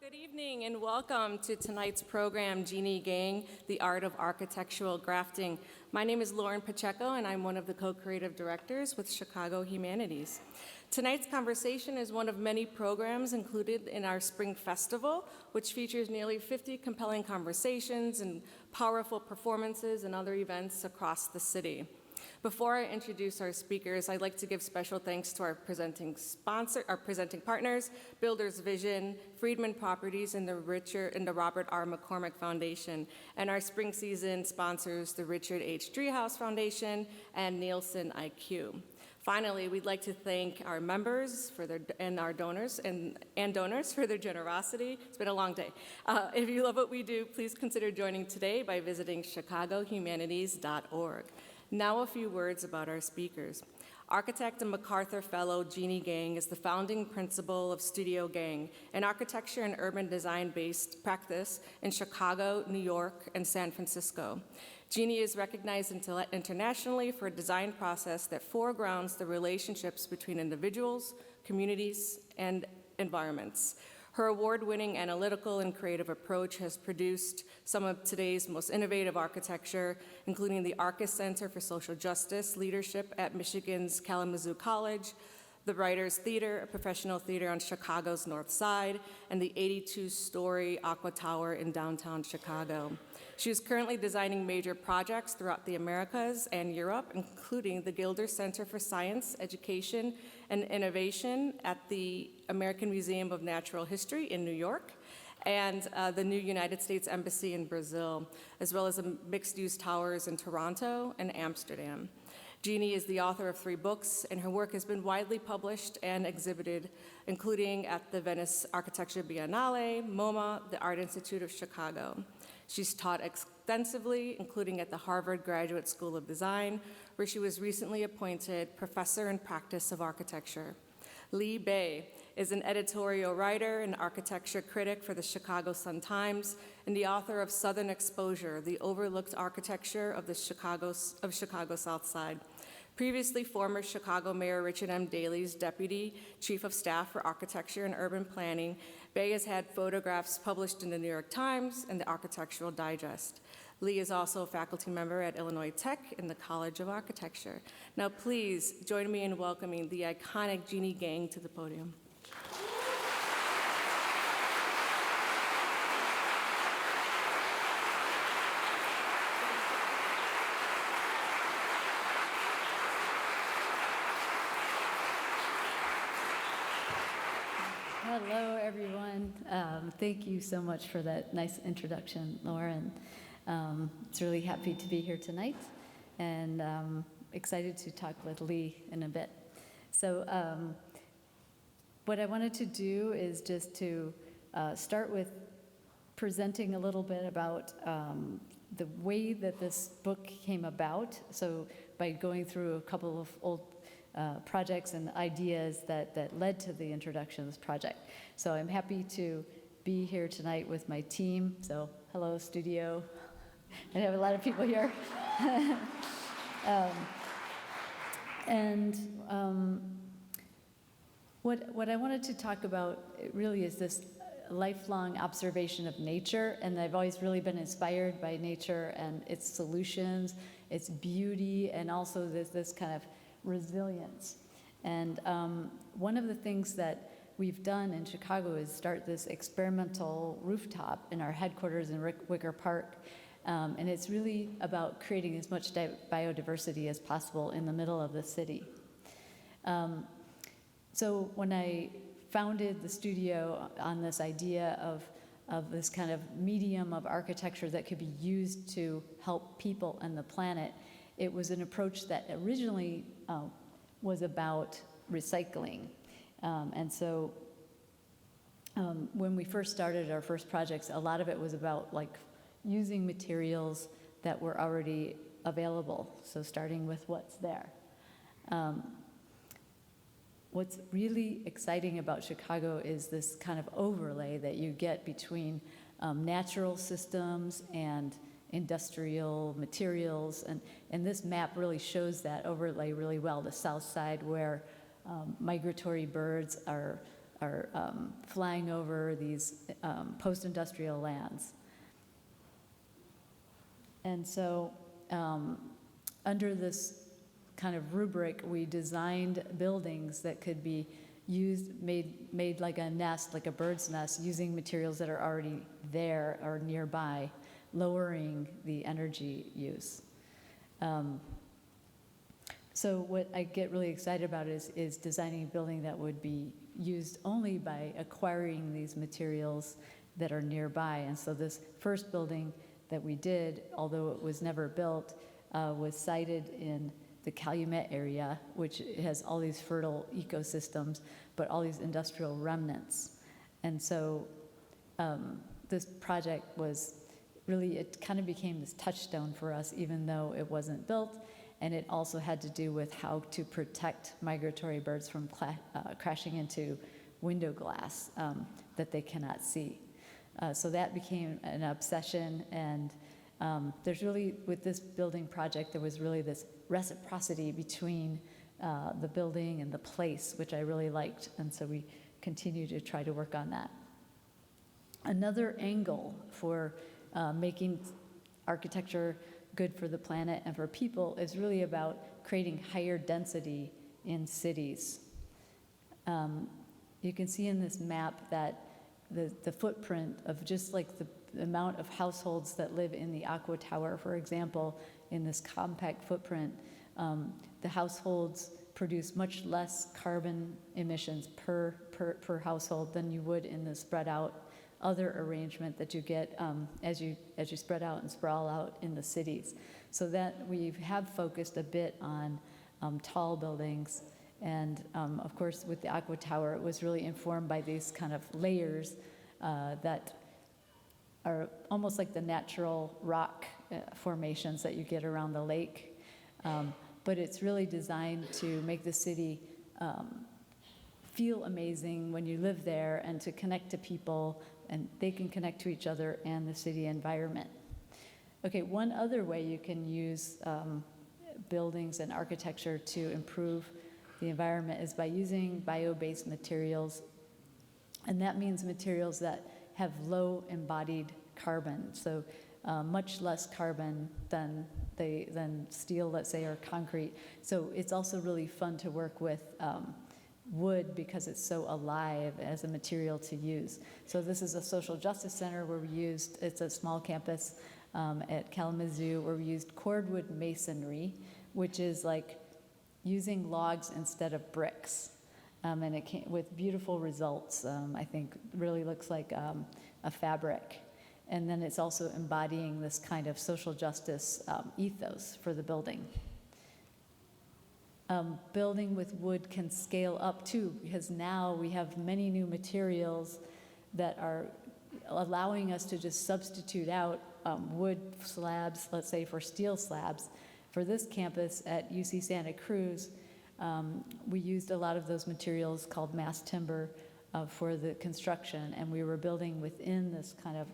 Good evening and welcome to tonight's program, Jeanne Gang, the Art of Architectural Grafting. My name is Lauren Pacheco and I'm one of the co-creative directors with Chicago Humanities. Tonight's conversation is one of many programs included in our Spring Festival, which features nearly 50 compelling conversations and powerful performances and other events across the city. Before I introduce our speakers, I'd like to give special thanks to our presenting partners, Builders Vision, Friedman Properties, and the Robert R. McCormick Foundation, and our spring season sponsors, the Richard H. Driehaus Foundation and Nielsen IQ. Finally, we'd like to thank our members and our donors and donors for their generosity. It's been a long day. If you love what we do, please consider joining today by visiting chicagohumanities.org. Now a few words about our speakers. Architect and MacArthur Fellow Jeanne Gang is the founding principal of Studio Gang, an architecture and urban design-based practice in Chicago, New York, and San Francisco. Jeanne is recognized internationally for a design process that foregrounds the relationships between individuals, communities, and environments. Her award-winning analytical and creative approach has produced some of today's most innovative architecture, including the Arcus Center for Social Justice Leadership at Michigan's Kalamazoo College, the Writers Theater, a professional theater on Chicago's North Side, and the 82-story Aqua Tower in downtown Chicago. She is currently designing major projects throughout the Americas and Europe, including the Gilder Center for Science, Education, and Innovation at the American Museum of Natural History in New York, and the new United States Embassy in Brazil, as well as mixed-use towers in Toronto and Amsterdam. Jeanne is the author of 3 books, and her work has been widely published and exhibited, including at the Venice Architecture Biennale, MoMA, the Art Institute of Chicago. She's taught extensively, including at the Harvard Graduate School of Design, where she was recently appointed Professor in Practice of Architecture. Lee Bay is an editorial writer and architecture critic for the Chicago Sun-Times and the author of Southern Exposure, the Overlooked Architecture of Chicago South Side. Previously former Chicago Mayor Richard M. Daley's Deputy Chief of Staff for Architecture and Urban Planning, Bay has had photographs published in the New York Times and the Architectural Digest. Lee is also a faculty member at Illinois Tech in the College of Architecture. Now please join me in welcoming the iconic Jeanne Gang to the podium. Hello, everyone. Thank you so much for that nice introduction, Lauren. It's really happy to be here tonight, and excited to talk with Lee in a bit. So what I wanted to do is just to start with presenting a little bit about the way that this book came about. So by going through a couple of old projects and ideas that led to the introduction of this project. So I'm happy to be here tonight with my team. So hello, studio. I have a lot of people here. What I wanted to talk about really is this lifelong observation of nature, and I've always really been inspired by nature and its solutions, its beauty, and also this kind of resilience. And one of the things that we've done in Chicago is start this experimental rooftop in our headquarters in Wicker Park. And it's really about creating as much biodiversity as possible in the middle of the city. So when I founded the studio on this idea of this kind of medium of architecture that could be used to help people and the planet, it was an approach that originally was about recycling. And so when we first started our first projects, a lot of it was about using materials that were already available, so starting with what's there. What's really exciting about Chicago is this kind of overlay that you get between natural systems and industrial materials, and this map really shows that overlay really well. The south side, where migratory birds are flying over these post-industrial lands. And so under this kind of rubric, we designed buildings that could be used, made like a nest, like a bird's nest, using materials that are already there or nearby, lowering the energy use. So what I get really excited about is designing a building that would be used only by acquiring these materials that are nearby. And so this first building that we did, although it was never built, was sited in the Calumet area, which has all these fertile ecosystems, but all these industrial remnants. And so this project was really, it kind of became this touchstone for us, even though it wasn't built. And it also had to do with how to protect migratory birds from crashing into window glass that they cannot see. So that became an obsession, and there's really, with this building project, there was really this reciprocity between the building and the place, which I really liked, and so we continue to try to work on that. Another angle for making architecture good for the planet and for people is really about creating higher density in cities. You can see in this map that the footprint of just like the amount of households that live in the Aqua Tower, for example, in this compact footprint, the households produce much less carbon emissions per household than you would in the spread out other arrangement that you get as you spread out and sprawl out in the cities. So that we have focused a bit on tall buildings, and of course with the Aqua Tower, it was really informed by these kind of layers that are almost like the natural rock formations that you get around the lake. But it's really designed to make the city feel amazing when you live there, and to connect to people, and they can connect to each other and the city environment. Okay, one other way you can use buildings and architecture to improve the environment is by using bio-based materials. And that means materials that have low embodied carbon, so much less carbon than steel, let's say, or concrete. So it's also really fun to work with wood because it's so alive as a material to use. So this is a social justice center where we used, it's a small campus at Kalamazoo, where we used cordwood masonry, which is like using logs instead of bricks. And it came with beautiful results. I think really looks like a fabric. And then it's also embodying this kind of social justice ethos for the building. Building with wood can scale up too, because now we have many new materials that are allowing us to just substitute out wood slabs, let's say, for steel slabs. For this campus at UC Santa Cruz, we used a lot of those materials called mass timber for the construction, and we were building within this kind of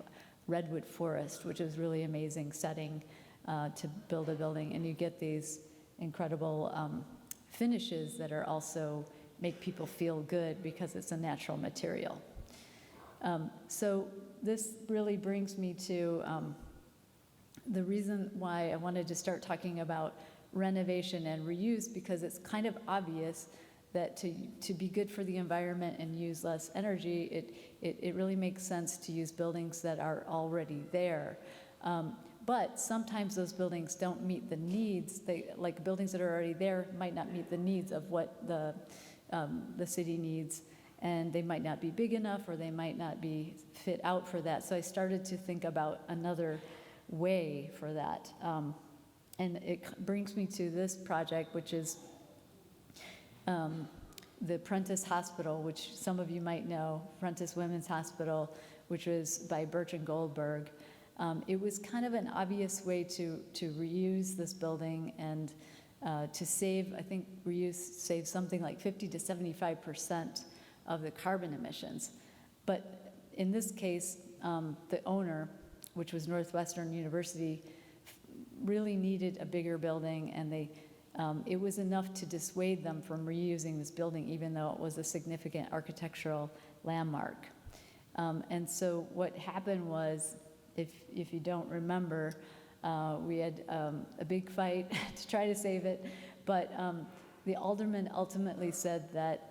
redwood forest, which is really amazing setting to build a building. And you get these incredible finishes that are also make people feel good because it's a natural material. So this really brings me to the reason why I wanted to start talking about renovation and reuse, because it's kind of obvious that to be good for the environment and use less energy, it really makes sense to use buildings that are already there. But sometimes those buildings don't meet the needs. Like buildings that are already there might not meet the needs of what the city needs, and they might not be big enough, or they might not be fit out for that. So I started to think about another way for that. And it brings me to this project, which is the Prentice Hospital, which some of you might know, Prentice Women's Hospital, which was by Bertrand Goldberg. It was kind of an obvious way to reuse this building and to save, I think reuse saves something like 50 to 75% of the carbon emissions. But in this case, the owner, which was Northwestern University, really needed a bigger building, and they it was enough to dissuade them from reusing this building, even though it was a significant architectural landmark. And so what happened was, if you don't remember, we had a big fight to try to save it, but the alderman ultimately said that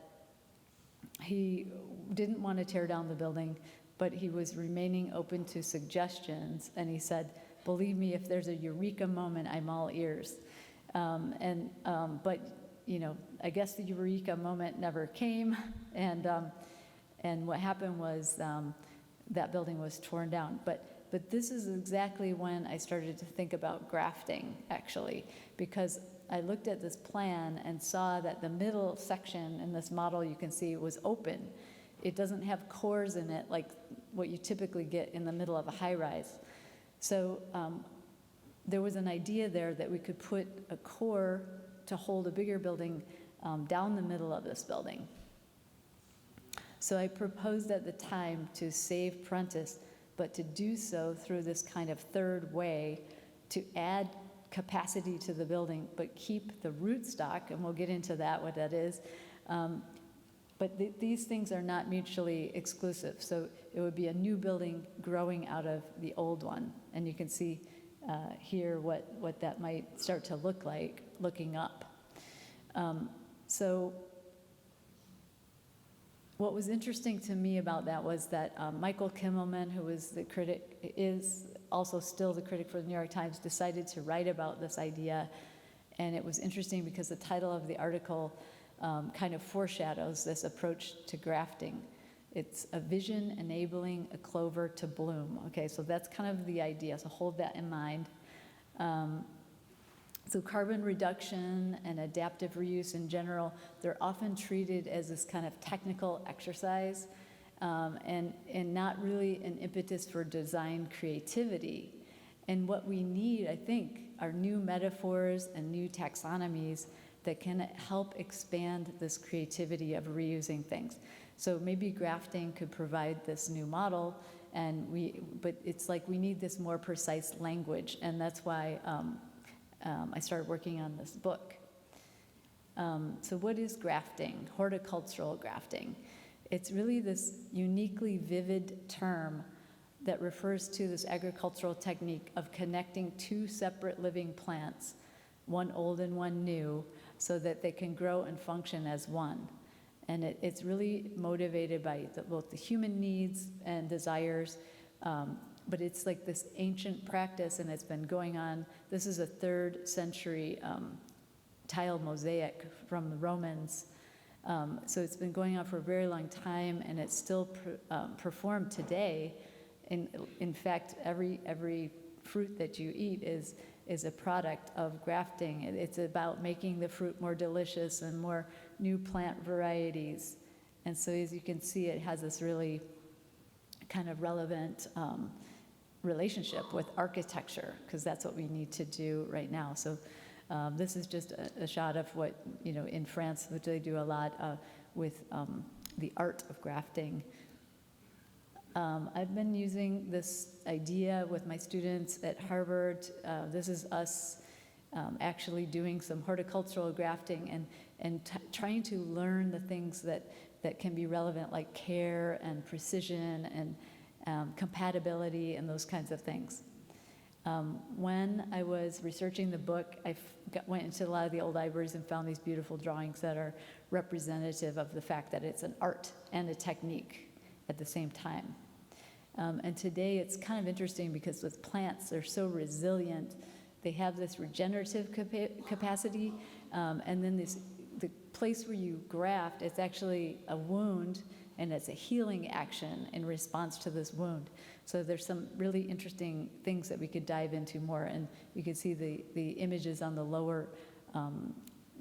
he didn't want to tear down the building, but he was remaining open to suggestions, and he said, "Believe me, if there's a eureka moment, I'm all ears." But you know, I guess the eureka moment never came, and what happened was that building was torn down. But this is exactly when I started to think about grafting, actually, because I looked at this plan and saw that the middle section in this model, you can see, was open. It doesn't have cores in it like what you typically get in the middle of a high-rise. So there was an idea there that we could put a core to hold a bigger building down the middle of this building. So I proposed at the time to save Prentice, but to do so through this kind of third way to add capacity to the building, but keep the rootstock, and we'll get into that, what that is. But these things are not mutually exclusive. So it would be a new building growing out of the old one. And you can see here what that might start to look like looking up. So what was interesting to me about that was that Michael Kimmelman, who was the critic, is also still the critic for the New York Times, decided to write about this idea. And it was interesting because the title of the article kind of foreshadows this approach to grafting. It's a vision enabling a clover to bloom. Okay, so that's kind of the idea, so hold that in mind. So carbon reduction and adaptive reuse in general, they're often treated as this kind of technical exercise and not really an impetus for design creativity. And what we need, I think, are new metaphors and new taxonomies that can help expand this creativity of reusing things. So maybe grafting could provide this new model, but it's like we need this more precise language, and that's why I started working on this book. So what is grafting? Horticultural grafting. It's really this uniquely vivid term that refers to this agricultural technique of connecting two separate living plants, one old and one new, so that they can grow and function as one. And it's really motivated by both the human needs and desires, but it's like this ancient practice, and it's been going on. This is a 3rd century tile mosaic from the Romans. So it's been going on for a very long time, and it's still performed today. In fact, every fruit that you eat is a product of grafting. It's about making the fruit more delicious and more new plant varieties. And so as you can see, it has this really kind of relevant relationship with architecture, because that's what we need to do right now. So this is just a shot of what, in France, which they do a lot with the art of grafting. I've been using this idea with my students at Harvard. This is us actually doing some horticultural grafting and trying to learn the things that can be relevant, like care and precision and compatibility and those kinds of things. When I was researching the book, I went into a lot of the old libraries and found these beautiful drawings that are representative of the fact that it's an art and a technique at the same time. And today it's kind of interesting because with plants, they're so resilient. They have this regenerative capacity, and then the place where you graft, it's actually a wound, and it's a healing action in response to this wound. So there's some really interesting things that we could dive into more, and you can see the images on the lower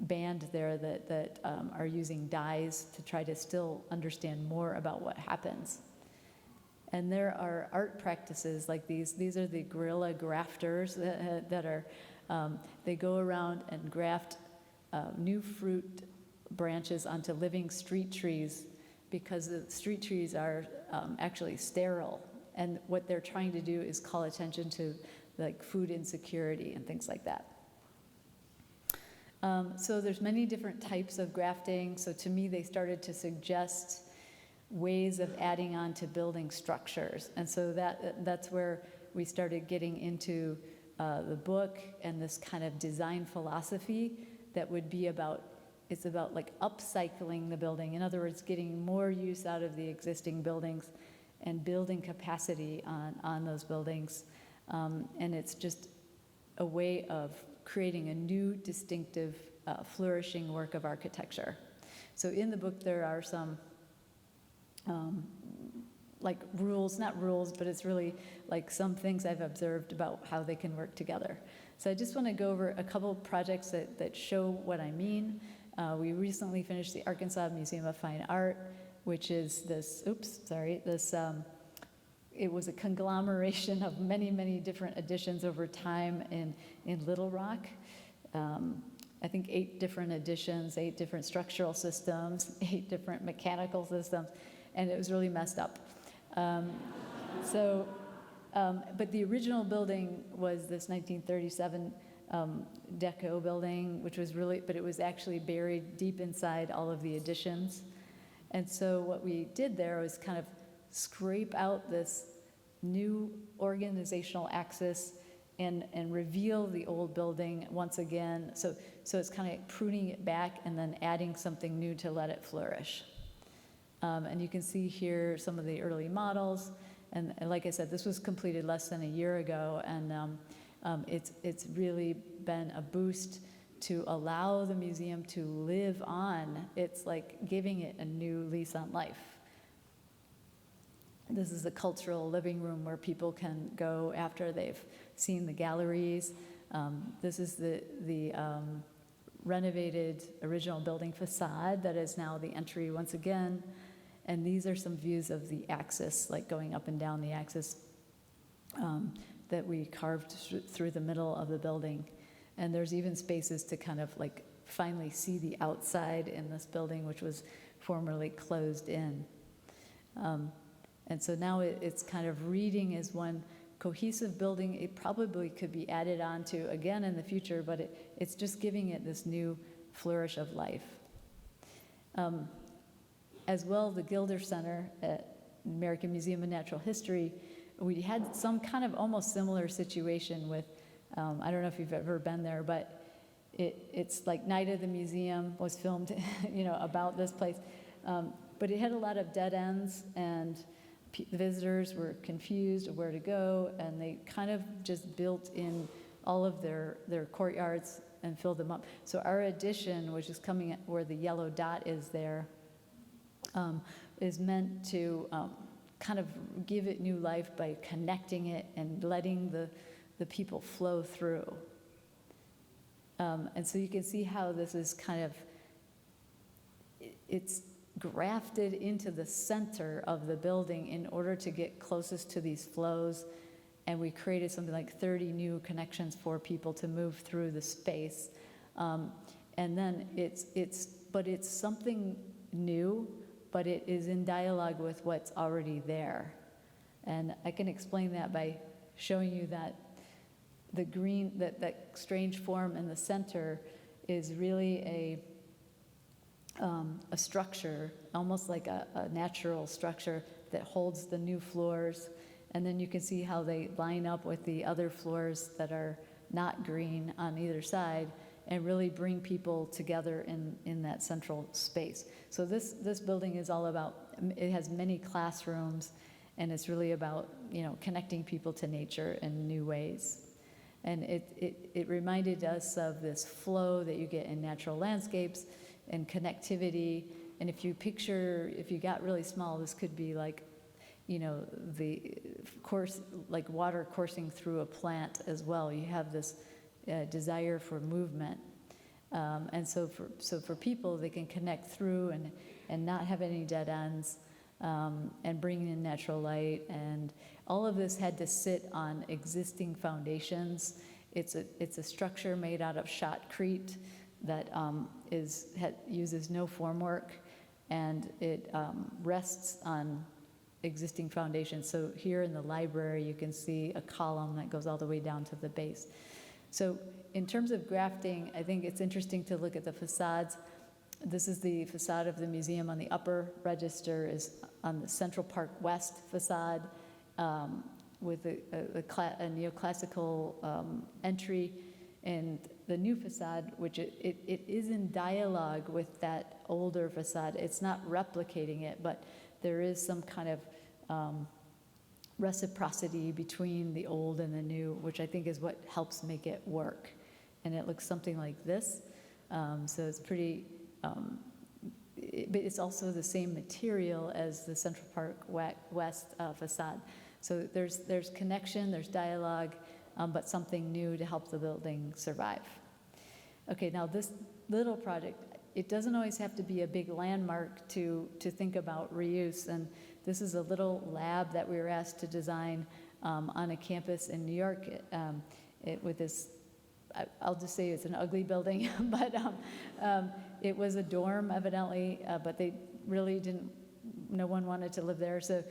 band there that are using dyes to try to still understand more about what happens. And there are art practices like these. These are the guerrilla grafters that are, they go around and graft new fruit branches onto living street trees because the street trees are actually sterile. And what they're trying to do is call attention to like food insecurity and things like that. So there's many different types of grafting. So to me, they started to suggest ways of adding on to building structures. And so that's where we started getting into the book and this kind of design philosophy that would be about, it's about like upcycling the building. In other words, getting more use out of the existing buildings and building capacity on those buildings. And it's just a way of creating a new, distinctive, flourishing work of architecture. So in the book, there are some like rules, not rules, but it's really like some things I've observed about how they can work together. So I just want to go over a couple projects that show what I mean. We recently finished the Arkansas Museum of Fine Art, which is this, it was a conglomeration of many, many different additions over time in Little Rock. I think 8 different additions, 8 different structural systems, 8 different mechanical systems, and it was really messed up. But the original building was this 1937 deco building, which was really, but it was actually buried deep inside all of the additions. And so what we did there was kind of scrape out this new organizational axis and reveal the old building once again. So it's kind of pruning it back and then adding something new to let it flourish. And you can see here some of the early models. And like I said, this was completed less than a year ago, and it's really been a boost to allow the museum to live on. It's like giving it a new lease on life. This is a cultural living room where people can go after they've seen the galleries. This is the renovated original building facade that is now the entry once again. And these are some views of the axis, like going up and down the axis that we carved through the middle of the building. And there's even spaces to kind of like finally see the outside in this building, which was formerly closed in. And so now it's kind of reading as one cohesive building. It probably could be added on to again in the future, but it's just giving it this new flourish of life. As well, the Gilder Center at American Museum of Natural History, we had some kind of almost similar situation with, I don't know if you've ever been there, but it's like Night of the Museum was filmed, about this place. But it had a lot of dead ends, and visitors were confused of where to go, and they kind of just built in all of their courtyards and filled them up. So our addition, which is coming at where the yellow dot is there, is meant to kind of give it new life by connecting it and letting the people flow through. And so you can see how this is kind of, it's grafted into the center of the building in order to get closest to these flows. And we created something like 30 new connections for people to move through the space. And then it's something new, but it is in dialogue with what's already there. And I can explain that by showing you that the green, that strange form in the center is really a structure, almost like a natural structure that holds the new floors. And then you can see how they line up with the other floors that are not green on either side, and really bring people together in that central space. So this building is all about, it has many classrooms, and it's really about, connecting people to nature in new ways. And it reminded us of this flow that you get in natural landscapes and connectivity. And if you got really small, this could be like, the course, like water coursing through a plant as well. You have this desire for movement. And so for people, they can connect through and not have any dead ends, and bring in natural light. And all of this had to sit on existing foundations. It's a structure made out of shotcrete that uses no formwork, and it rests on existing foundations. So here in the library, you can see a column that goes all the way down to the base. So in terms of grafting, I think it's interesting to look at the facades. This is the facade of the museum on the upper register, is on the Central Park West facade, with a neoclassical entry, and the new facade, which it is in dialogue with that older facade. It's not replicating it, but there is some kind of reciprocity between the old and the new, which I think is what helps make it work. And it looks something like this. So it's pretty, but it's also the same material as the Central Park West facade. So there's connection, there's dialogue, but something new to help the building survive. Okay, now this little project, it doesn't always have to be a big landmark to think about reuse. And this is a little lab that we were asked to design on a campus in New York with this, I'll just say it's an ugly building, but it was a dorm evidently, but they really didn't, no one wanted to live there. So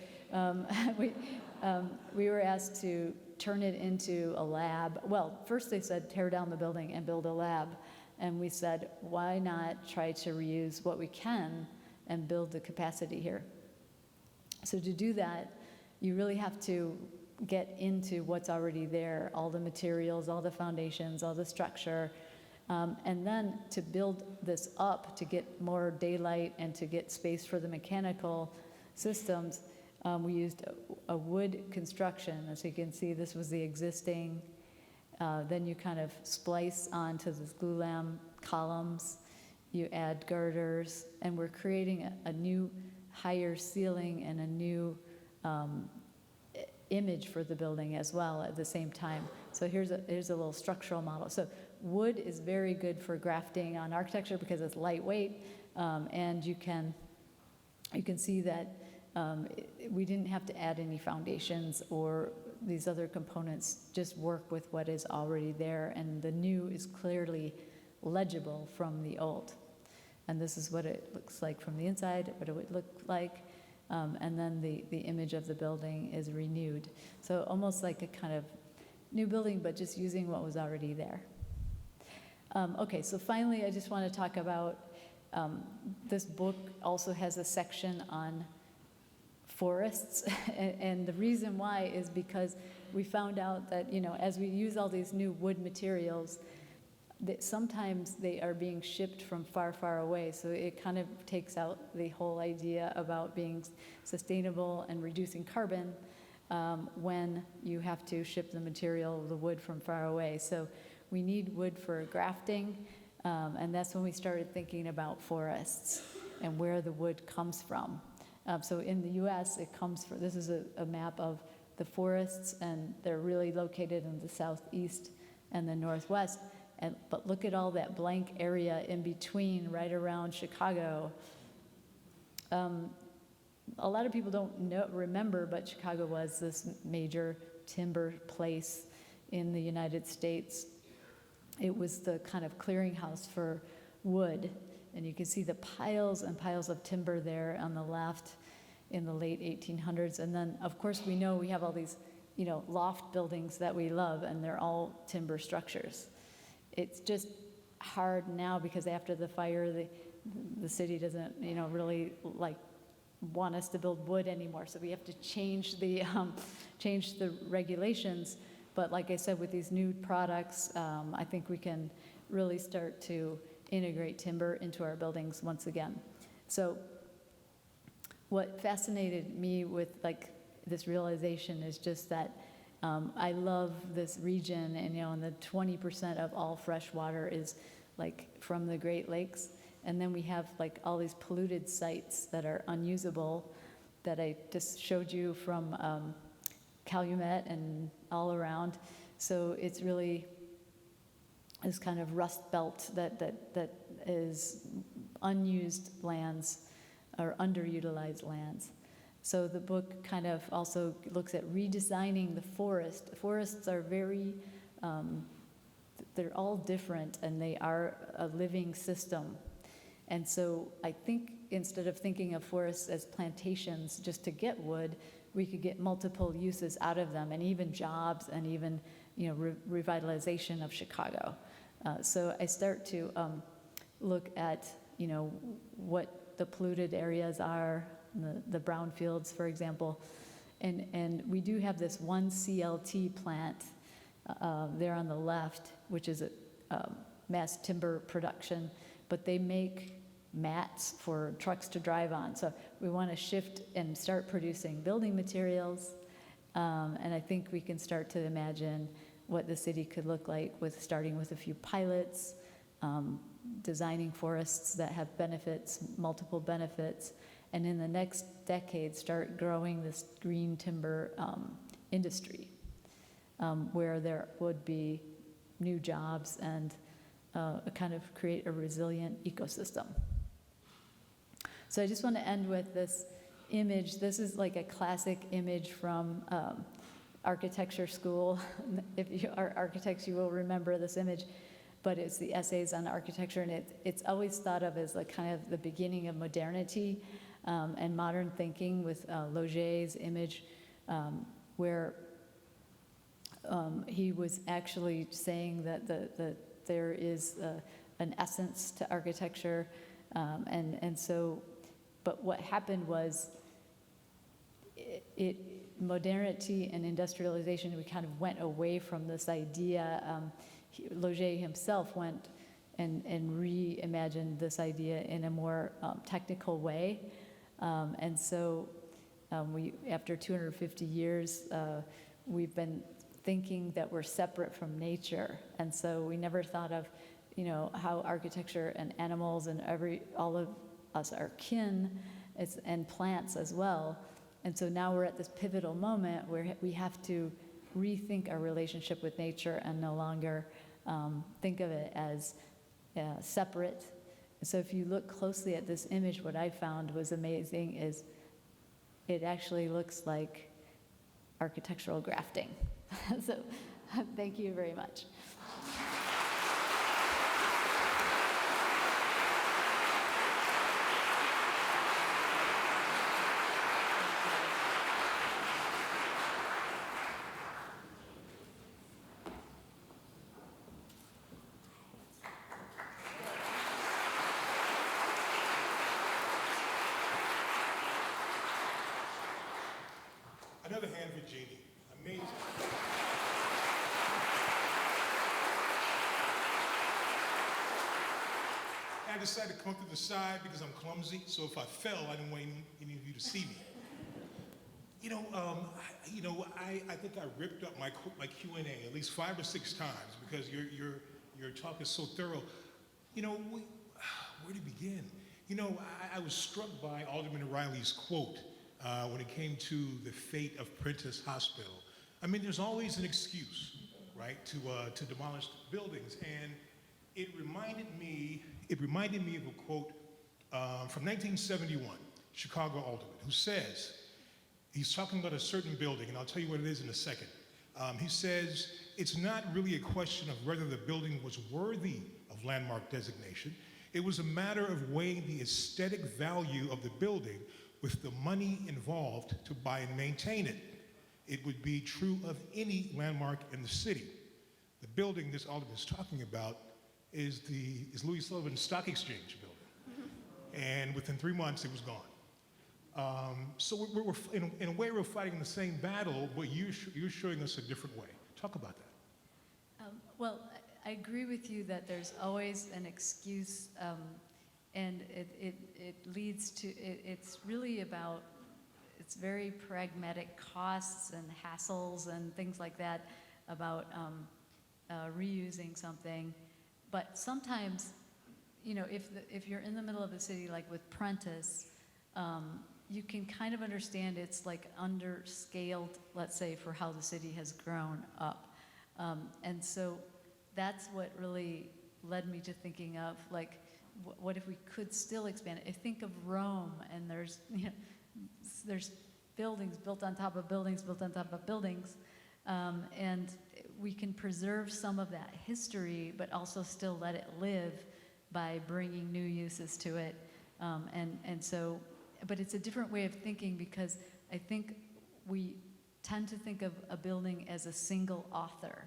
we were asked to turn it into a lab. Well, first they said tear down the building and build a lab. And we said, why not try to reuse what we can and build the capacity here? So to do that, you really have to get into what's already there, all the materials, all the foundations, all the structure, and then to build this up to get more daylight and to get space for the mechanical systems, we used a wood construction. As you can see, this was the existing. Then you kind of splice onto the glulam columns, you add girders, and we're creating a new higher ceiling and a new image for the building as well at the same time. So here's a little structural model. So wood is very good for grafting on architecture because it's lightweight, and you can see that we didn't have to add any foundations or these other components, just work with what is already there, and the new is clearly legible from the old. And this is what it looks like from the inside, what it would look like, and then the image of the building is renewed. So almost like a kind of new building, but just using what was already there. Okay, so finally I just want to talk about, this book also has a section on forests, and the reason why is because we found out that, as we use all these new wood materials, that sometimes they are being shipped from far, far away. So it kind of takes out the whole idea about being sustainable and reducing carbon when you have to ship the material, the wood, from far away. So we need wood for grafting, and that's when we started thinking about forests and where the wood comes from. So in the US, it comes from, this is a map of the forests, and they're really located in the southeast and the northwest. But look at all that blank area in between, right around Chicago. A lot of people don't remember, but Chicago was this major timber place in the United States. It was the kind of clearinghouse for wood. And you can see the piles and piles of timber there on the left in the late 1800s. And then, of course, we know we have all these, loft buildings that we love, and they're all timber structures. It's just hard now because after the fire, the city doesn't, really want us to build wood anymore. So we have to change the regulations. But like I said, with these new products, I think we can really start to integrate timber into our buildings once again. So what fascinated me with this realization is just that I love this region, and the 20% of all fresh water is from the Great Lakes. And then we have all these polluted sites that are unusable that I just showed you from Calumet and all around. So it's really this kind of rust belt that is unused lands or underutilized lands. So the book kind of also looks at redesigning the forest. Forests are very, they're all different, and they are a living system. And so I think instead of thinking of forests as plantations just to get wood, we could get multiple uses out of them, and even jobs, and even revitalization of Chicago. So I start to look at, what the polluted areas are, the brownfields, for example. And we do have this one CLT plant there on the left, which is a mass timber production, but they make mats for trucks to drive on. So we want to shift and start producing building materials. And I think we can start to imagine what the city could look like starting with a few pilots, designing forests that have benefits, multiple benefits, and in the next decade start growing this green timber industry where there would be new jobs and kind of create a resilient ecosystem. So I just want to end with this image. This is like a classic image from architecture school. If you are architects, you will remember this image, but it's the essays on architecture, and it's always thought of as like kind of the beginning of modernity and modern thinking with Lauget's image, where he was actually saying that there is an essence to architecture, and so, but what happened was modernity and industrialization, we kind of went away from this idea. Lauget himself went and reimagined this idea in a more technical way. And so we, after 250 years, we've been thinking that we're separate from nature. And so we never thought of, how architecture and animals and all of us are kin, and plants as well. And so now we're at this pivotal moment where we have to rethink our relationship with nature and no longer think of it as separate. So if you look closely at this image, what I found was amazing is it actually looks like architectural grafting. So thank you very much. Another hand for Jeanne. Amazing. I decided to come to the side because I'm clumsy, so if I fell, I didn't want any of you to see me. I think I ripped up my Q&A at least 5 or 6 times because your talk is so thorough. Where to begin? I was struck by Alderman Riley's quote when it came to the fate of Prentice Hospital. I mean, there's always an excuse, right, to demolish buildings, and it reminded me of a quote from 1971, Chicago alderman, who says, he's talking about a certain building, and I'll tell you what it is in a second. He says, it's not really a question of whether the building was worthy of landmark designation. It was a matter of weighing the aesthetic value of the building with the money involved to buy and maintain it. It would be true of any landmark in the city. The building this alderman is talking about is Louis Sullivan's Stock Exchange building. And within 3 months, it was gone. So we're in a way, we're fighting the same battle, but you're showing us a different way. Talk about that. Well, I agree with you that there's always an excuse, and it leads to, it's really about, it's very pragmatic costs and hassles and things like that about reusing something. But sometimes, if you're in the middle of the city, like with Prentice, you can kind of understand it's like underscaled, let's say, for how the city has grown up. And so that's what really led me to thinking of, like, what if we could still expand it? I think of Rome, and there's buildings built on top of buildings, built on top of buildings, and we can preserve some of that history, but also still let it live by bringing new uses to it. And so, but it's a different way of thinking, because I think we tend to think of a building as a single author.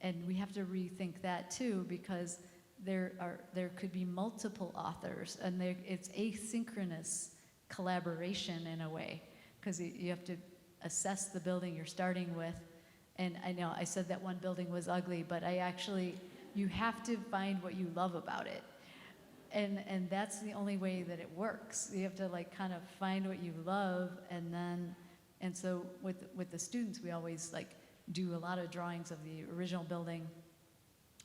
And we have to rethink that too, because there could be multiple authors, and it's asynchronous collaboration in a way, because you have to assess the building you're starting with. And I know I said that one building was ugly, but you have to find what you love about it. And that's the only way that it works. You have to like kind of find what you love, and so with the students, we always like do a lot of drawings of the original building,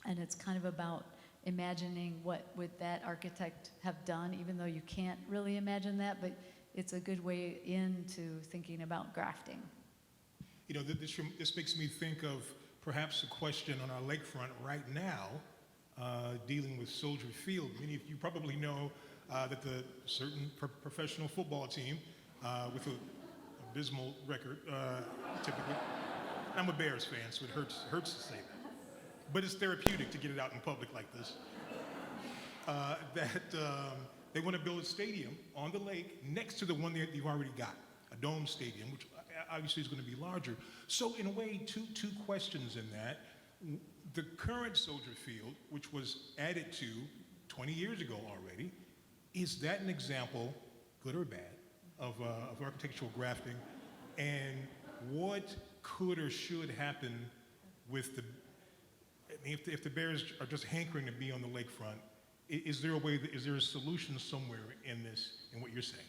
and it's kind of about imagining what would that architect have done, even though you can't really imagine that, but it's a good way into thinking about grafting. You know, this makes me think of perhaps a question on our lakefront right now, dealing with Soldier Field. Many of you probably know that the certain professional football team with an abysmal record, typically. I'm a Bears fan, so it hurts to say that. But it's therapeutic to get it out in public like this. They want to build a stadium on the lake next to the one that you've already got, a dome stadium, which obviously is going to be larger. So in a way, two questions in that. The current Soldier Field, which was added to 20 years ago already, is that an example, good or bad, of architectural grafting? And what could or should happen with if the Bears are just hankering to be on the lakefront, is there a solution somewhere in what you're saying?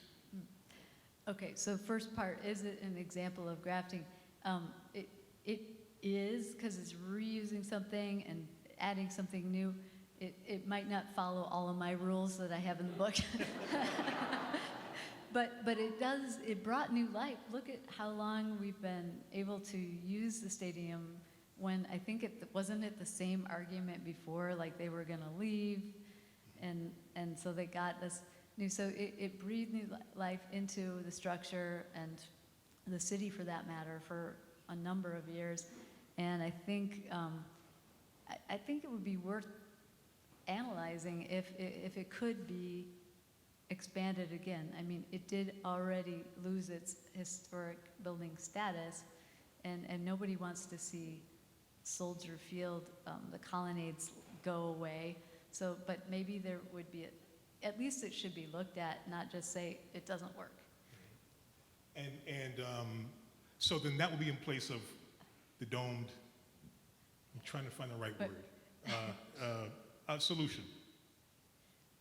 Okay, so first part, is it an example of grafting? It is, because it's reusing something and adding something new. It might not follow all of my rules that I have in the book. But it brought new life. Look at how long we've been able to use the stadium, when I think wasn't it the same argument before, like they were gonna leave, and so they got this new, so it breathed new life into the structure and the city for that matter for a number of years. And I think it would be worth analyzing if it could be expanded again. I mean, it did already lose its historic building status, and nobody wants to see Soldier Field, the colonnades, go away. So, but maybe there would be at least it should be looked at, not just say it doesn't work. And so then that would be in place of the domed. I'm trying to find the right word. Solution.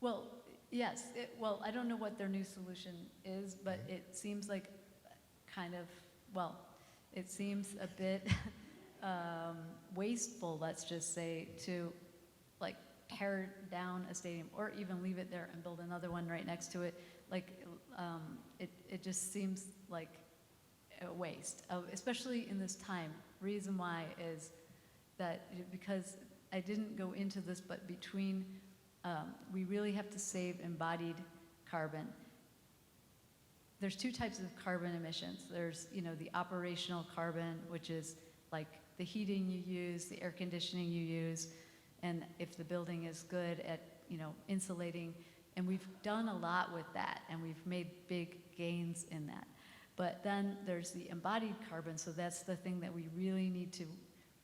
Well, yes. Well, I don't know what their new solution is, but it seems like it seems a bit wasteful, let's just say, to like tear down a stadium or even leave it there and build another one right next to it. Like, it just seems like a waste, especially in this time. Reason why is that because I didn't go into this, but between we really have to save embodied carbon. There's two types of carbon emissions. There's, the operational carbon, which is like the heating you use, the air conditioning you use, and if the building is good at, insulating. And we've done a lot with that, and we've made big gains in that. But then there's the embodied carbon, so that's the thing that we really need to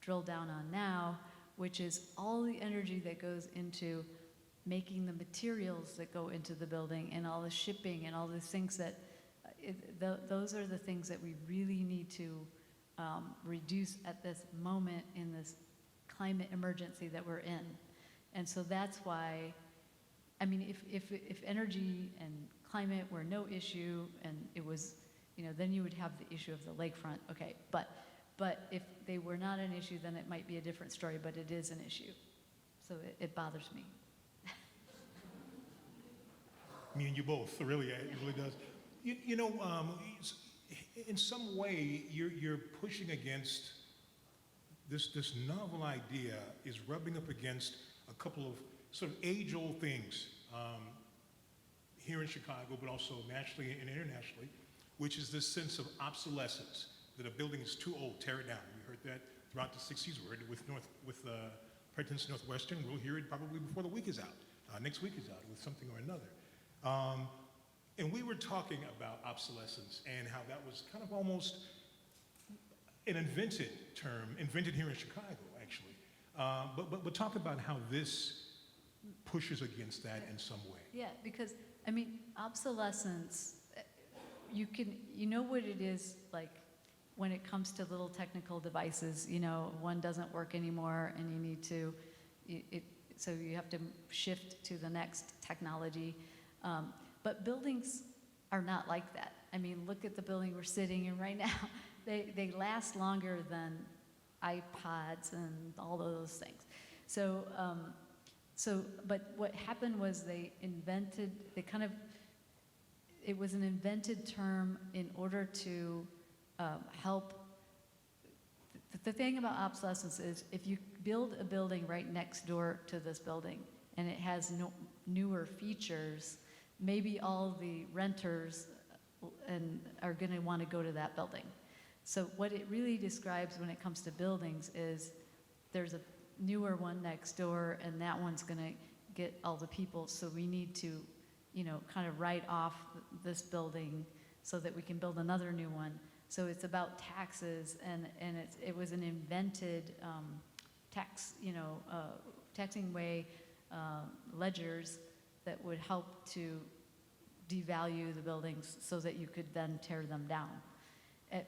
drill down on now, which is all the energy that goes into making the materials that go into the building and all the shipping and all the things that, those are the things that we really need to reduce at this moment in this climate emergency that we're in. And so that's why, I mean, if energy and climate were no issue and it was, then you would have the issue of the lakefront, okay. But if they were not an issue, then it might be a different story, but it is an issue. So it bothers me. Me and you both, really, it really does. In some way, you're pushing against this novel idea is rubbing up against a couple of sort of age-old things here in Chicago, but also nationally and internationally, which is this sense of obsolescence, that a building is too old, tear it down. We heard that throughout the 60s. We heard it with President's Northwestern. We'll hear it probably before the week is out. Next week is out with something or another. And we were talking about obsolescence and how that was kind of almost an invented term, invented here in Chicago, actually. But talk about how this pushes against that in some way. Yeah, because, I mean, obsolescence, you know what it is like when it comes to little technical devices, one doesn't work anymore and you need to, so you have to shift to the next technology. But buildings are not like that. I mean, look at the building we're sitting in right now. They last longer than iPods and all of those things. But what happened was it was an invented term in order to help. The thing about obsolescence is if you build a building right next door to this building and it has newer features, maybe all the renters are going to want to go to that building. So what it really describes when it comes to buildings is there's a newer one next door and that one's going to get all the people, so we need to kind of write off this building so that we can build another new one. So it's about taxes, and it was an invented taxing way, ledgers that would help to devalue the buildings so that you could then tear them down.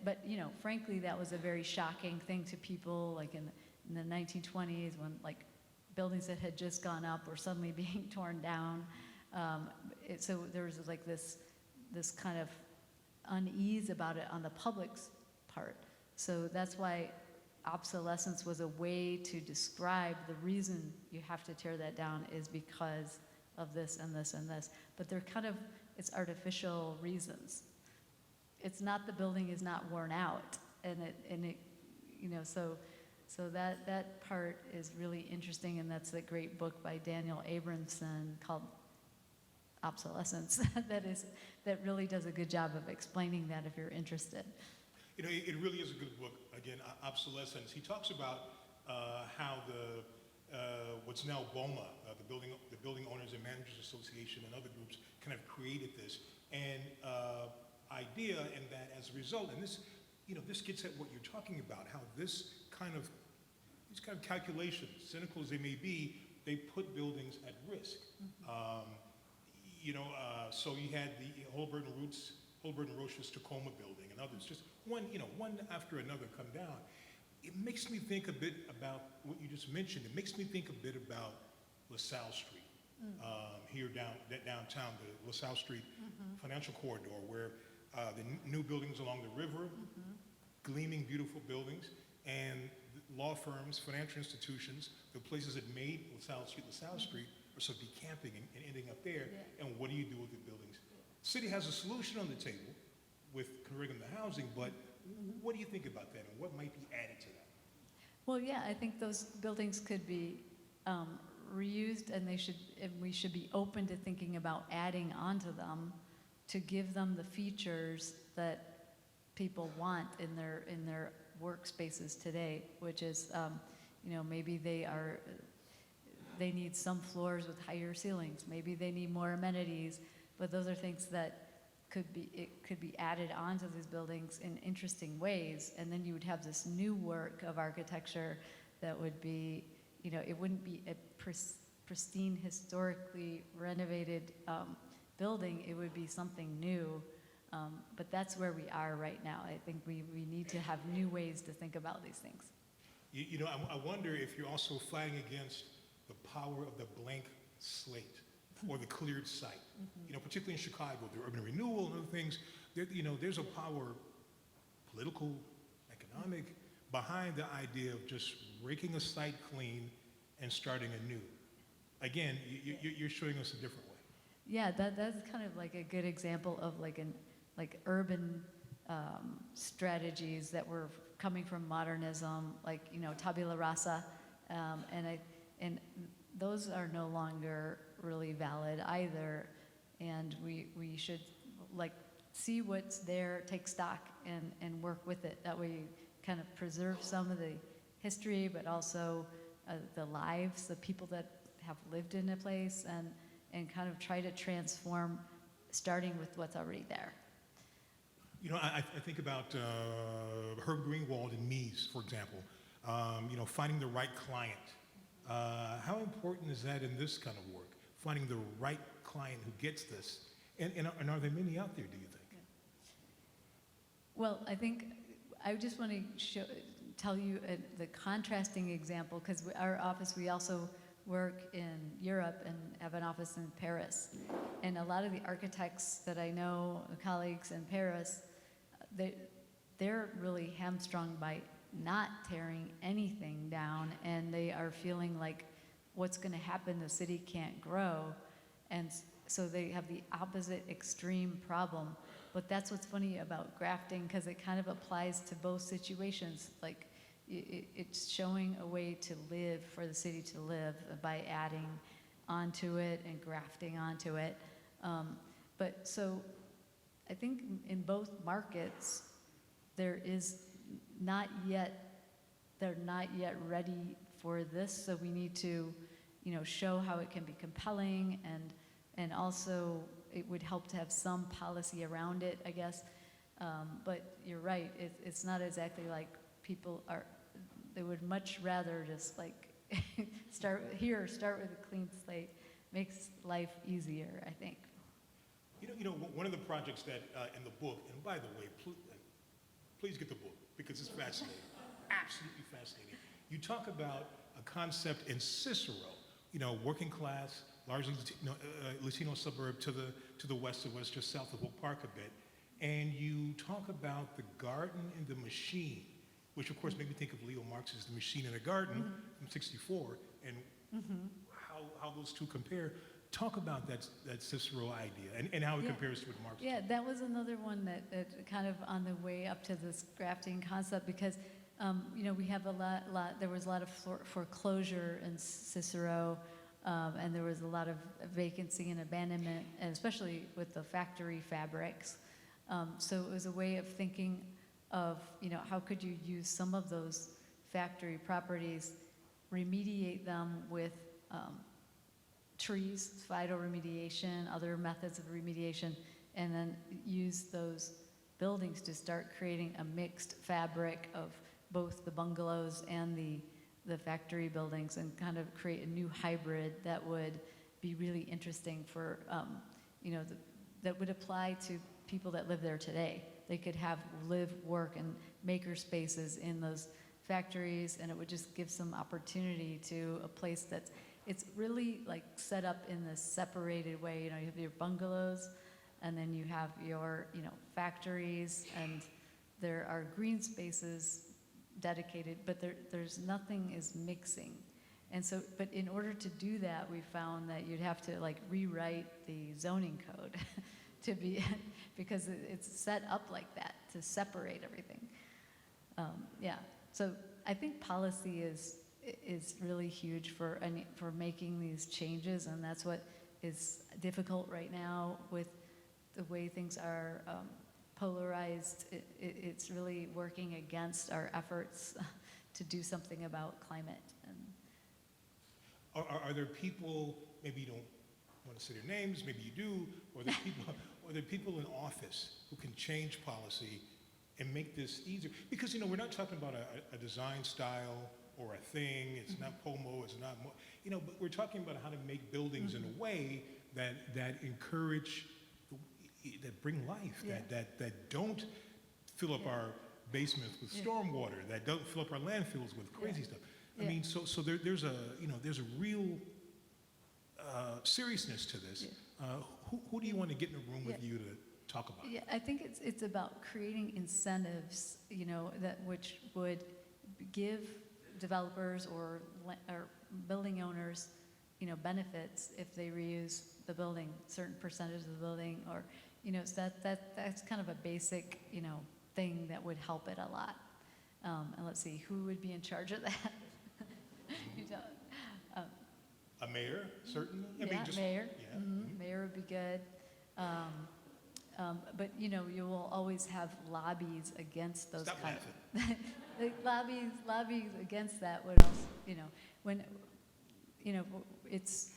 But frankly, that was a very shocking thing to people, like in the 1920s, when like buildings that had just gone up were suddenly being torn down. So there was like this kind of unease about it on the public's part. So that's why obsolescence was a way to describe the reason you have to tear that down is because of this and this and this. But it's artificial reasons. It's not the building is not worn out, so that part is really interesting, and that's a great book by Daniel Abramson called Obsolescence that really does a good job of explaining that if you're interested. It really is a good book. Again, Obsolescence. He talks about how what's now BOMA, the Building Owners and Managers Association, and other groups kind of created this idea, and that as a result, and this gets at what you're talking about, how these kind of calculations, cynical as they may be, they put buildings at risk. So you had the Holberg and Roche's Tacoma building and others, just one after another come down. It makes me think a bit about what you just mentioned. It makes me think a bit about LaSalle Street here downtown, the LaSalle Street financial corridor, where the new buildings along the river, gleaming, beautiful buildings, and law firms, financial institutions, the places that made LaSalle Street are sort of decamping and ending up there. Yeah. And what do you do with the buildings? The city has a solution on the table with converting them to housing, but what do you think about that, and what might be added to that? Well, yeah, I think those buildings could be reused, and we should be open to thinking about adding onto them to give them the features that people want in their workspaces today, which is, maybe they need some floors with higher ceilings. Maybe they need more amenities, but those are things that could be added onto these buildings in interesting ways, and then you would have this new work of architecture that would be, it wouldn't be a pristine, historically renovated building. It would be something new, but that's where we are right now. I think we need to have new ways to think about these things. I wonder if you're also fighting against the power of the blank slate or the cleared site. Particularly in Chicago, the urban renewal and other things, there's a power, political, economic, behind the idea of just raking a site clean and starting anew. Again, you're showing us a different way. Yeah, that's kind of like a good example of like urban strategies that were coming from modernism, like tabula rasa, and those are no longer really valid either. And we should see what's there, take stock, and work with it. That way, you kind of preserve some of the history, but also the lives, the people that have lived in a place, and kind of try to transform, starting with what's already there. I think about Herb Greenwald in Mies, for example. Finding the right client How important is that in this kind of work, finding the right client who gets this? And are there many out there, do you think? Well, I think I just want to tell you the contrasting example, because our office, we also work in Europe and have an office in Paris. And a lot of the architects that I know, colleagues in Paris, they're really hamstrung by not tearing anything down, and they are feeling like what's going to happen, the city can't grow. And so they have the opposite extreme problem. But that's what's funny about grafting, because it kind of applies to both situations. Like it's showing a way to live, for the city to live, by adding onto it and grafting onto it. But so I think in both markets, they're not yet ready for this. So we need to, show how it can be compelling, and also it would help to have some policy around it, I guess. But you're right, it's not exactly like they would much rather just like start with a clean slate. Makes life easier, I think. One of the projects that in the book, and by the way, please get the book because it's fascinating, absolutely fascinating. You talk about a concept in Cicero, working class, largely Latino suburb to the west of us, just south of Oak Park a bit, and you talk about the garden and the machine, which of course made me think of Leo Marx's The Machine and the Garden from '64, and how those two compare. Talk about that Cicero idea and how it compares to what Marx. Yeah, that was another one that kind of on the way up to this grafting concept, because we have there was a lot of foreclosure in Cicero, and there was a lot of vacancy and abandonment, and especially with the factory fabrics. So it was a way of thinking of, how could you use some of those factory properties, remediate them with trees, phytoremediation, other methods of remediation, and then use those buildings to start creating a mixed fabric of both the bungalows and the factory buildings, and kind of create a new hybrid that would be really interesting for, that would apply to people that live there today. They could have live, work, and maker spaces in those factories, and it would just give some opportunity to a place it's really like set up in this separated way. You have your bungalows, and then you have your, factories, and there are green spaces dedicated, but there's nothing is mixing. And so, but in order to do that, we found that you'd have to like rewrite the zoning code to be, because it's set up like that to separate everything. So I think policy is really huge for making these changes, and that's what is difficult right now with the way things are polarized. It's really working against our efforts to do something about climate. And are there people, maybe you don't want to say their names, maybe you do, or are there people in office who can change policy and make this easier? Because we're not talking about a design style or a thing. It's not POMO, it's not, but we're talking about how to make buildings in a way that encourage, that bring life, that don't fill up our basements with stormwater, that don't fill up our landfills with crazy stuff. I mean, so there's a real seriousness to this. Who do you want to get in a room with you to talk about? Yeah, I think it's about creating incentives, that which would give developers or building owners, benefits if they reuse the building, certain percentage of the building, or, so that's kind of a basic, thing that would help it a lot. And let's see, who would be in charge of that? You don't. A mayor, certainly. Mayor. Yeah. Mayor would be good. But you will always have lobbies against those Stop kind laughing. of lobbies against that would also, when it's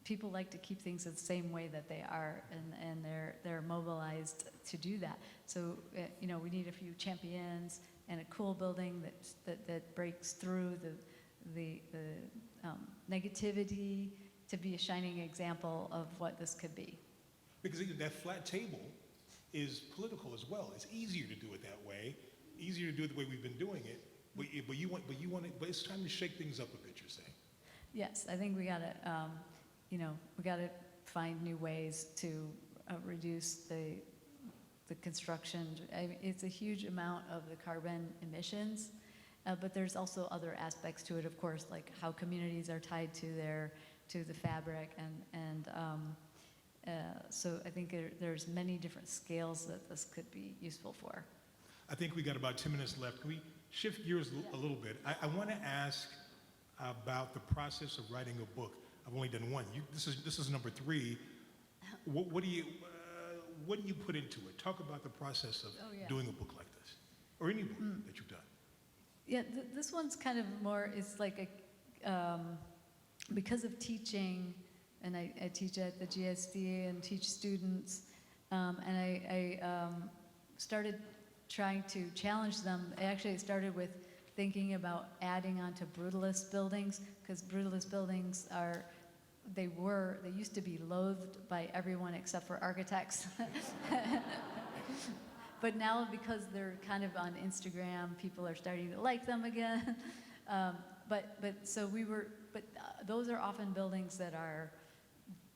people like to keep things the same way that they are, and they're mobilized to do that. So we need a few champions and a cool building that breaks through negativity to be a shining example of what this could be. Because that flat table is political as well. It's easier to do it that way, easier to do it the way we've been doing it. But it's time to shake things up a bit. You're saying? Yes, I think we gotta, we gotta find new ways to reduce the construction. It's a huge amount of the carbon emissions, but there's also other aspects to it, of course, like how communities are tied to the fabric, and so I think there's many different scales that this could be useful for. I think we got about 10 minutes left. Can we shift gears a little bit? I want to ask about the process of writing a book. I've only done one. This is number 3. What do you put into it? Talk about the process of doing a book like this, or any book that you've done. Yeah, this one's kind of more. It's like because of teaching, and I teach at the GSD and teach students, and I started trying to challenge them. Actually, it started with thinking about adding on to brutalist buildings, because brutalist buildings they used to be loathed by everyone except for architects. But now, because they're kind of on Instagram, people are starting to like them again. Those are often buildings that are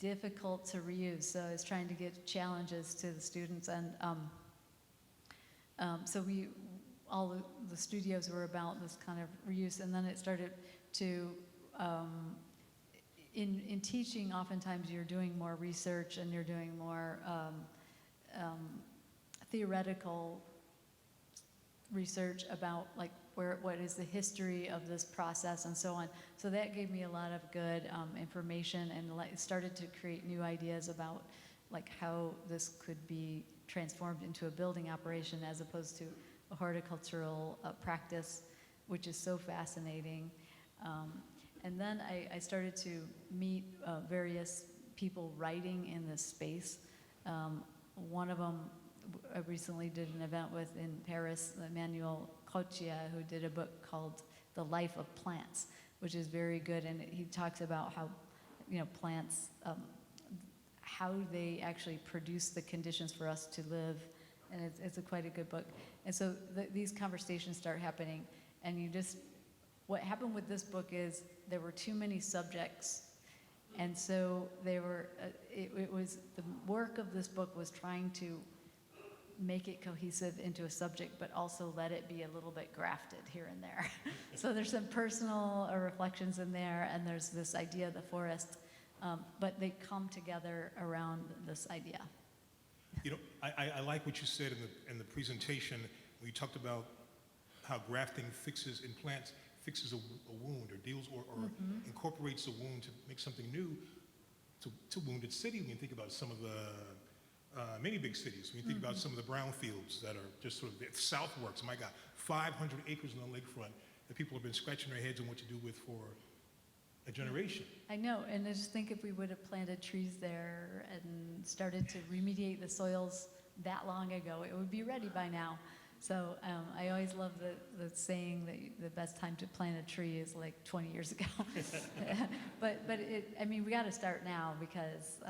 difficult to reuse. So I was trying to give challenges to the students, and so all the studios were about this kind of reuse, and then it started to, in teaching, oftentimes you're doing more research and you're doing more theoretical research about like what is the history of this process and so on. So that gave me a lot of good information, and started to create new ideas about like how this could be transformed into a building operation as opposed to a horticultural practice, which is so fascinating. And then I started to meet various people writing in this space. One of them I recently did an event with in Paris, Emmanuel Cochia, who did a book called The Life of Plants, which is very good, and he talks about how plants, how they actually produce the conditions for us to live, and it's quite a good book. And so these conversations start happening, and what happened with this book is there were too many subjects, and so they were. It was the work of this book was trying to make it cohesive into a subject, but also let it be a little bit grafted here and there. So there's some personal reflections in there, and there's this idea of the forest, but they come together around this idea. I like what you said in the presentation when you talked about how grafting fixes in plants fixes a wound, or deals or incorporates a wound to make something new to Wounded City. When you think about some of the many big cities, when you think about some of the brownfields that are just sort of the Southworks, my God, 500 acres on the lakefront that people have been scratching their heads on what to do with for a generation. I know, and I just think if we would have planted trees there and started to remediate the soils that long ago, it would be ready by now. So I always love the saying that the best time to plant a tree is like 20 years ago. but we got to start now, because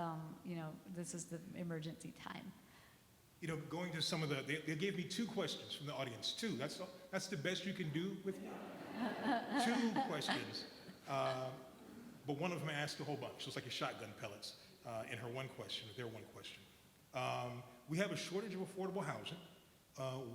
this is the emergency time. Going to some of they gave me 2 questions from the audience. 2. That's the best you can do with me. 2 questions. But one of them asked a whole bunch. So it's like a shotgun pellets in her one question, or their one question. We have a shortage of affordable housing.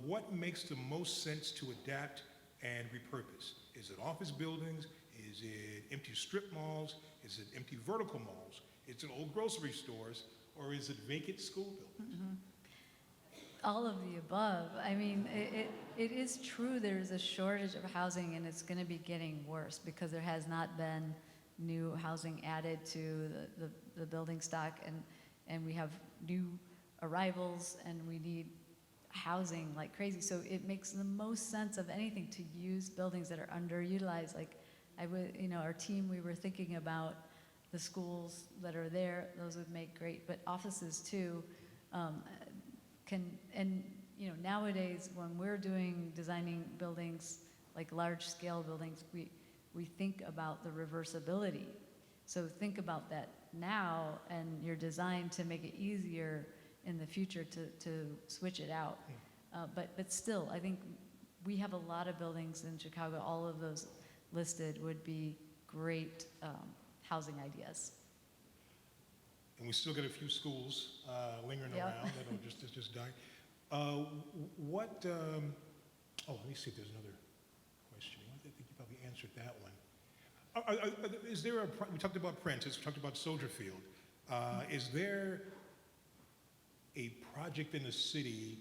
What makes the most sense to adapt and repurpose? Is it office buildings? Is it empty strip malls? Is it empty vertical malls? Is it old grocery stores? Or is it vacant school buildings? All of the above. I mean, it is true there's a shortage of housing, and it's going to be getting worse because there has not been new housing added to the building stock, and we have new arrivals, and we need housing like crazy. So it makes the most sense of anything to use buildings that are underutilized. Like our team, we were thinking about the schools that are there. Those would make great, but offices too. Nowadays when we're designing buildings, like large scale buildings, we think about the reversibility. So think about that now and your design to make it easier in the future to switch it out. But still, I think we have a lot of buildings in Chicago. All of those listed would be great housing ideas. And we still got a few schools lingering Yep. around that are just dying. Let me see if there's another question. I think you probably answered that one. Is there we talked about Prentice, we talked about Soldier Field. Is there a project in the city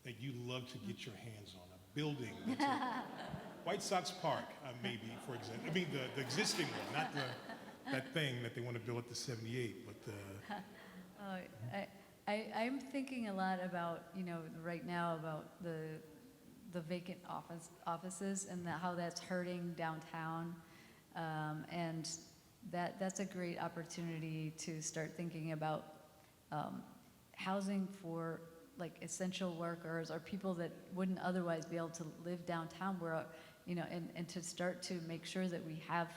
that you'd love to get your hands on? A building that's White Sox Park, maybe, for example. I mean, the existing one, not that thing that they want to build at the 78, but I'm thinking a lot about, right now about the vacant offices and how that's hurting downtown. And that's a great opportunity to start thinking about housing for like essential workers or people that wouldn't otherwise be able to live downtown where, and to start to make sure that we have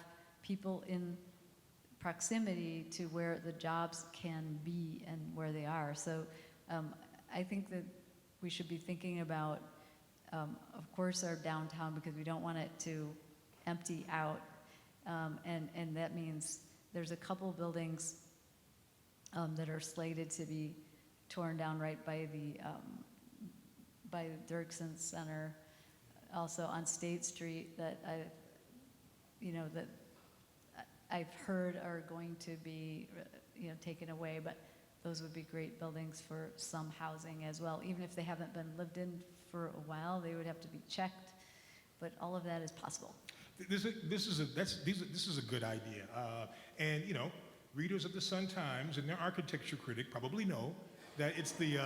people in proximity to where the jobs can be and where they are. So I think that we should be thinking about, of course, our downtown, because we don't want it to empty out. And that means there's a couple buildings that are slated to be torn down right by the Gilder Center, also on State Street that I've heard are going to be taken away, but those would be great buildings for some housing as well. Even if they haven't been lived in for a while, they would have to be checked, but all of that is possible. this is a good idea. And readers of the Sun-Times and their architecture critic probably know that it's the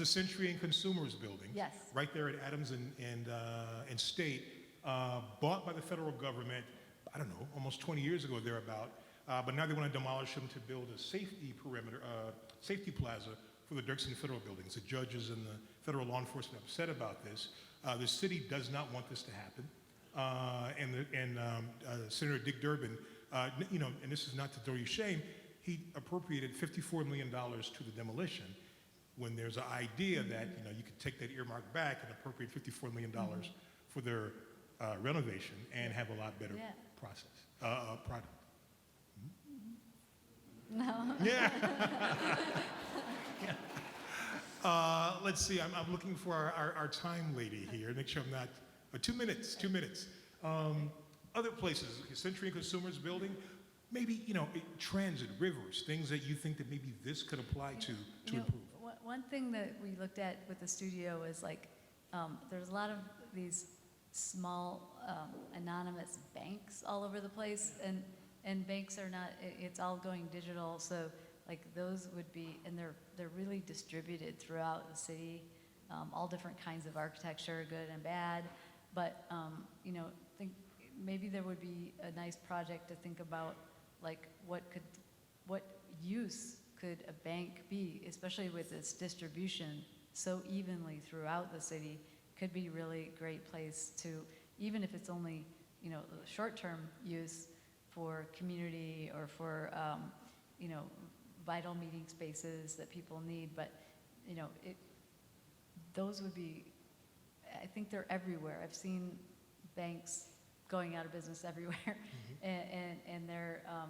Century and Consumers building. Yes. Right there at Adams and State, bought by the federal government, I don't know, almost 20 years ago thereabout. But now they want to demolish them to build a safety perimeter, safety plaza for the Dirksen Federal buildings. The judges and the federal law enforcement are upset about this. The city does not want this to happen. And Senator Dick Durbin, and this is not to throw you shame, he appropriated $54 million to the demolition when there's an idea that you could take that earmark back and appropriate $54 million for their renovation and have a lot better product. No. Yeah. Let's see. I'm looking for our time lady here. Make sure I'm not. 2 minutes. 2 minutes. Other places, Century and Consumers building. Maybe transit, rivers, things that you think that maybe this could apply to improve. One thing that we looked at with the studio is there's a lot of these small anonymous banks all over the place, and banks are not. It's all going digital, so those would be, and they're really distributed throughout the city, all different kinds of architecture, good and bad. But think maybe there would be a nice project to think about, what use could a bank be, especially with its distribution so evenly throughout the city. Could be really great place to, even if it's only short-term use for community or for vital meeting spaces that people need, but those would be, I think they're everywhere. I've seen banks going out of business everywhere, and they're a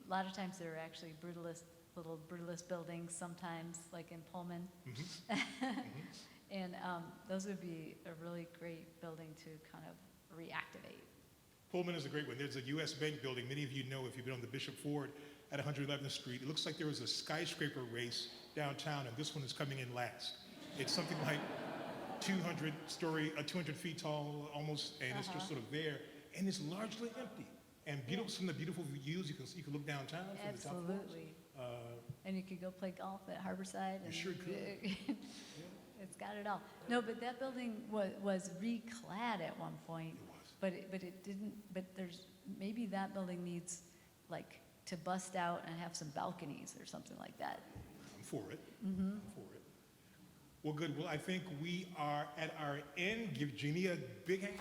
lot of times they're actually little brutalist buildings. Sometimes, like in Pullman, and those would be a really great building to kind of reactivate. Pullman is a great one. There's a U.S. Bank building. Many of you know if you've been on the Bishop Ford at 111th Street. It looks like there was a skyscraper race downtown, and this one is coming in last. It's something like 200 feet tall almost, and it's just sort of there, and it's largely empty. And beautiful, some of the beautiful views you can look downtown from the top floors. Absolutely. And you could go play golf at Harborside. You sure could. It's got it all. No, but that building was reclad at one point. It was. But it didn't. But maybe that building needs to bust out and have some balconies or something like that. I'm for it. I'm for it. Well, good. Well, I think we are at our end. Give Jeanne a big hand.